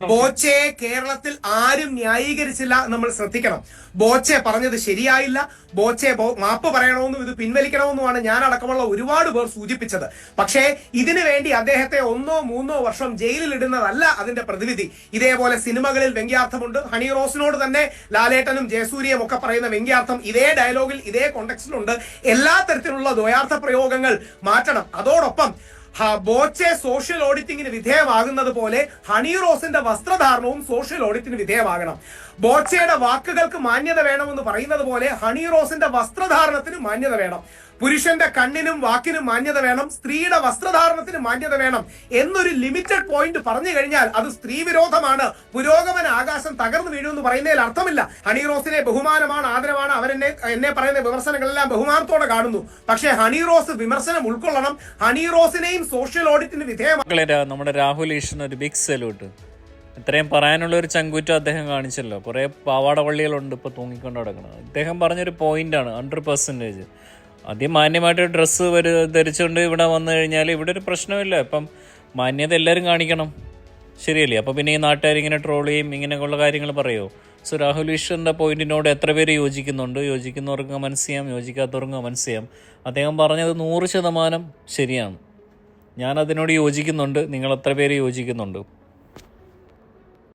ബോച്ചയെ കേരളത്തിൽ ആരും ന്യായീകരിച്ചില്ല. നമ്മൾ ശ്രദ്ധിക്കണം. ബോച്ചെ പറഞ്ഞത് ശരിയായില്ല. ബോച്ചെ മാപ്പ് പറയണമെന്നും ഇത് പിൻവലിക്കണമെന്നുമാണ് ഞാൻ അടക്കമുള്ള ഒരുപാട് പേർ സൂചിപ്പിച്ചത്. പക്ഷേ ഇതിനു വേണ്ടി അദ്ദേഹത്തെ 1-3 വർഷം ജയിലിൽ ഇടുന്നതല്ല അതിന്റെ പ്രതിവിധി. ഇതേപോലെ സിനിമകളിൽ വ്യംഗ്യാർത്ഥമുണ്ട്. ഹണി റോസിനോട് തന്നെ ലാലേട്ടനും ജയസൂര്യയും ഒക്കെ പറയുന്ന വ്യംഗ്യാർത്ഥം ഇതേ ഡയലോഗിൽ ഇതേ കോണ്ടെക്സ്റ്റിലുണ്ട്. എല്ലാ തരത്തിലുള്ള ദ്വയാർത്ഥ പ്രയോഗങ്ങൾ മാറ്റണം. അതോടൊപ്പം ബോച്ചെ സോഷ്യൽ ഓഡിറ്റിംഗിന് വിധേയമാകുന്നത് പോലെ ഹണി റോസിന്റെ വസ്ത്രധാരണവും സോഷ്യൽ ഓഡിറ്റിന് വിധേയമാകണം. ബോച്ചയുടെ വാക്കുകൾക്ക് മാന്യത വേണമെന്ന് പറയുന്നത് പോലെ ഹണി റോസിന്റെ വസ്ത്രധാരണത്തിന് മാന്യത വേണം. പുരുഷന്റെ കണ്ണിനും വാക്കിനും മാന്യത വേണം. സ്ത്രീയുടെ വസ്ത്രധാരണത്തിന് മാന്യത വേണം എന്നൊരു ലിമിറ്റഡ് പോയിന്റ് പറഞ്ഞു കഴിഞ്ഞാൽ അത് സ്ത്രീ വിരോധമാണ്. പുരോഗമന ആകാശം തകർന്നു വീഴുമെന്ന് പറയുന്നതിൽ അർത്ഥമില്ല. ഹണി റോസിനെ ബഹുമാനമാണ്, ആദരവാണ്. എന്നെ പറയുന്ന വിമർശനങ്ങളെല്ലാം ബഹുമാനത്തോടെ കാണുന്നു. പക്ഷേ ഹണി റോസ് വിമർശനം ഉൾക്കൊള്ളണം. ഹണി റോസിനെയും സോഷ്യൽ ഓഡിറ്റിന് വിധേയമാണ്. നമ്മുടെ രാഹുൽ ഈശ്വരൻ ഒരു ബിഗ് സല്യൂട്ട്. ഇത്രയും പറയാനുള്ള ഒരു ചങ്കൂറ്റം അദ്ദേഹം കാണിച്ചല്ലോ. കുറെ പാവാട വള്ളികളുണ്ട് ഇപ്പൊ തൂങ്ങിക്കൊണ്ട് നടക്കുന്നത്. അദ്ദേഹം പറഞ്ഞൊരു പോയിന്റാണ് 100%. ആദ്യം മാന്യമായിട്ട് ഡ്രസ്സ് ധരിച്ചുകൊണ്ട് ഇവിടെ വന്നു കഴിഞ്ഞാൽ ഇവിടെ ഒരു പ്രശ്നമില്ല. ഇപ്പം മാന്യത എല്ലാവരും കാണിക്കണം, ശരിയല്ലേ? അപ്പം പിന്നെ ഈ നാട്ടുകാരിങ്ങനെ ട്രോൾ ചെയ്യും, ഇങ്ങനെയൊക്കെയുള്ള കാര്യങ്ങൾ പറയുമോ? സോ രാഹുൽ ഈശ്വറിൻ്റെ പോയിന്റിനോട് എത്ര പേര് യോജിക്കുന്നുണ്ട്? യോജിക്കുന്നവർക്ക് കമൻസ് ചെയ്യാം, യോജിക്കാത്തവർക്ക് കമൻസ് ചെയ്യാം. അദ്ദേഹം പറഞ്ഞത് 100% ശരിയാണ്. ഞാൻ അതിനോട് യോജിക്കുന്നുണ്ട്. നിങ്ങൾ എത്ര പേര് യോജിക്കുന്നുണ്ട്?